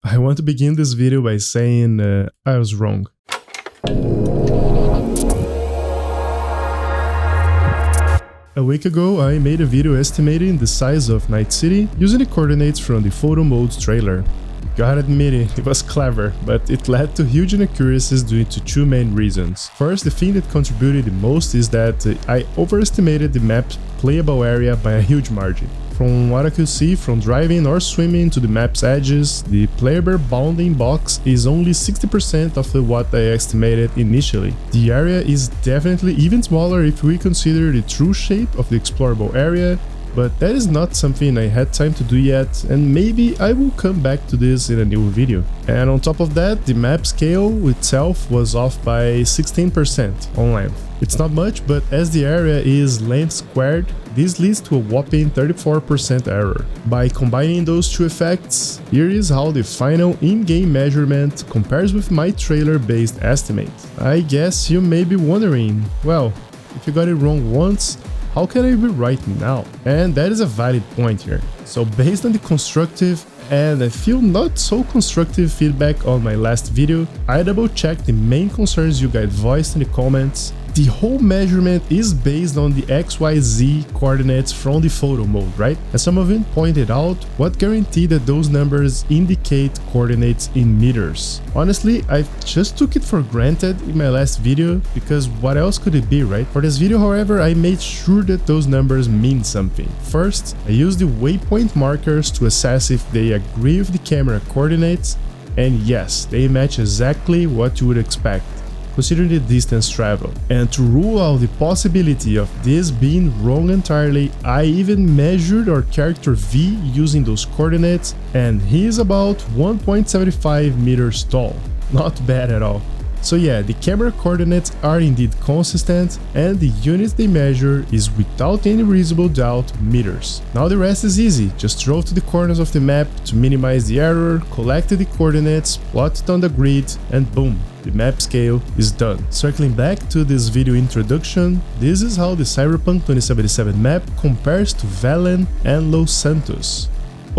I want to begin this video by saying I was wrong. A week ago, I made a video estimating the size of Night City using the coordinates from the photo mode trailer. Gotta admit it was clever, but it led to huge inaccuracies due to two main reasons. First, the thing that contributed the most is that I overestimated the map's playable area by a huge margin. From what I could see from driving or swimming to the map's edges, the playable bounding box is only 60% of what I estimated initially. The area is definitely even smaller if we consider the true shape of the explorable area, but that is not something I had time to do yet, and maybe I will come back to this in a new video. And on top of that, the map scale itself was off by 16% on length. It's not much, but as the area is length squared, this leads to a whopping 34% error. By combining those two effects, here is how the final in-game measurement compares with my trailer-based estimate. I guess you may be wondering, well, if you got it wrong once, how can I be right now? And that is a valid point here. So based on the constructive and I feel not so constructive feedback on my last video, I double checked the main concerns you guys voiced in the comments. The whole measurement is based on the XYZ coordinates from the photo mode, right? As some of you pointed out, what guaranteed that those numbers indicate coordinates in meters? Honestly, I just took it for granted in my last video, because what else could it be, right? For this video, however, I made sure that those numbers mean something. First, I used the waypoint markers to assess if they agree with the camera coordinates, and yes, they match exactly what you would expect, considering the distance traveled. And to rule out the possibility of this being wrong entirely, I even measured our character V using those coordinates, and he is about 1.75 meters tall. Not bad at all. So yeah, the camera coordinates are indeed consistent, and the units they measure is without any reasonable doubt meters. Now the rest is easy, just drove to the corners of the map to minimize the error, collected the coordinates, plotted on the grid, and boom, the map scale is done. Circling back to this video introduction, this is how the Cyberpunk 2077 map compares to Valen and Los Santos.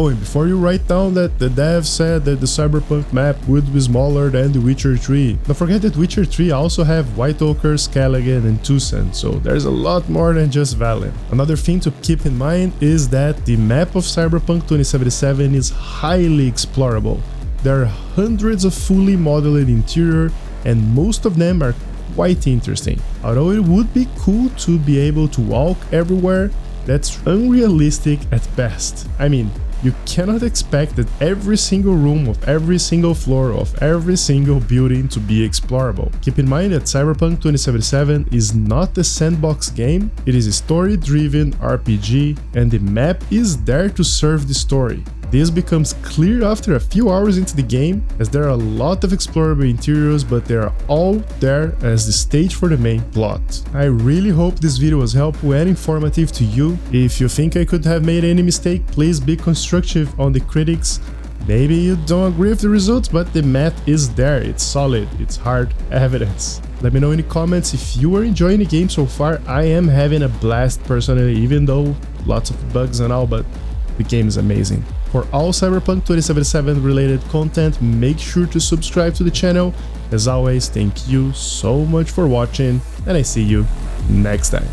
Oh, and before you write down that the dev said that the Cyberpunk map would be smaller than The Witcher 3, don't forget that Witcher 3 also have White Ochre, Skellige and Tucson, so there's a lot more than just Valen. Another thing to keep in mind is that the map of Cyberpunk 2077 is highly explorable. There are hundreds of fully modeled interior, and most of them are quite interesting. Although it would be cool to be able to walk everywhere, that's unrealistic at best. I mean, you cannot expect that every single room of every single floor of every single building to be explorable. Keep in mind that Cyberpunk 2077 is not a sandbox game, it is a story-driven RPG, and the map is there to serve the story. This becomes clear after a few hours into the game, as there are a lot of explorable interiors, but they are all there as the stage for the main plot. I really hope this video was helpful and informative to you. If you think I could have made any mistake, please be constructive on the critics. Maybe you don't agree with the results, but the math is there, it's solid, it's hard evidence. Let me know in the comments if you are enjoying the game so far. I am having a blast personally, even though lots of bugs and all, but the game is amazing. For all Cyberpunk 2077 related content, make sure to subscribe to the channel. As always, thank you so much for watching, and I see you next time.